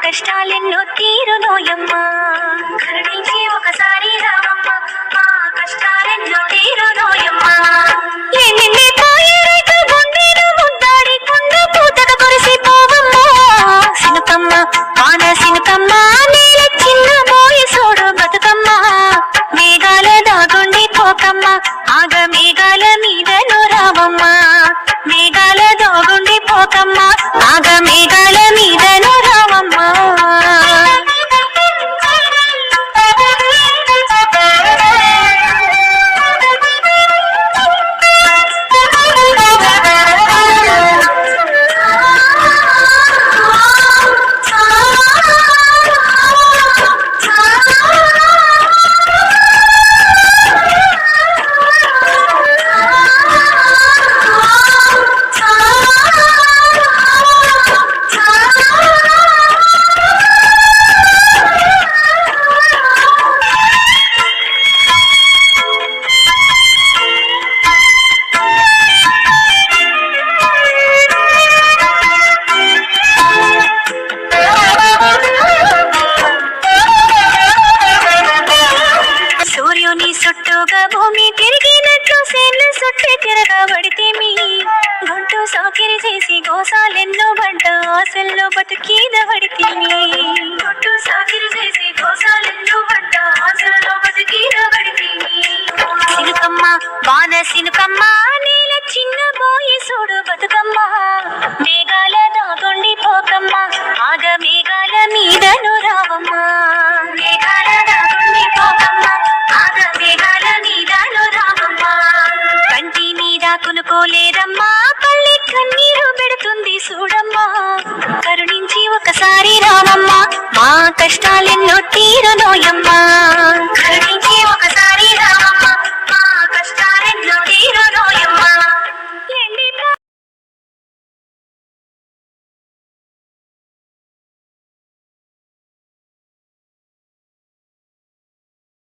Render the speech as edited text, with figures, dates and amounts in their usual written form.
కష్టాలెన్నో తీరునోయమ్మా. కరుణించి ఒకసారి రావమ్మా, మా కష్టాలెన్నో తీరునోయమ్మా. ఎన్ని పోయే రైతు గుండెను ముద్దాడి కుండ పూతక కురిసిపోవమ్మా. సినుకమ్మ వాన సినుకమ్మ నీల చిన్న మోయి సోడు బతుకమ్మ. మేఘాల దాగుండి పోకమ్మ, ఆగ మేఘాల మీదను రావమ్మా. మేఘాల దాగుండి పోకమ్మ, ఆగ మేఘాల మీదను రావమ్మా. సూర్యుని చుట్టూగా భూమి తిరిగినట్లు సేన్ల చుట్టూ తిరగబడితేమి. గుంటూ సాకిరి చేసి గోసాలెన్నో బంట ఆశల్లో బతుకీదబడితేమి. గుంటూ సాకిరి చేసి గోసాలెన్నో బంట ఆశల్లో బతుకీదబడితేమి. సినుకమ్మ వాన సినుకమ్మ నీల చిన్న బోయి సూడు బతుకమ్మ. మేఘాల దాగుండి పోకమ్మ, ఆగ మేఘాల మీదను రావమ్మా. మేఘాల దాగుండి పోకమ్మ, ఆగ మేఘాల మీదను రావమ్మా. కంటి మీద కునుకోలేదమ్మా, పల్లె కన్నీరు పెడుతుంది చూడమ్మా. కరుణించి ఒకసారి రావమ్మా, మా కష్టాలెన్నో తీరునోయమ్మా. కరుణించి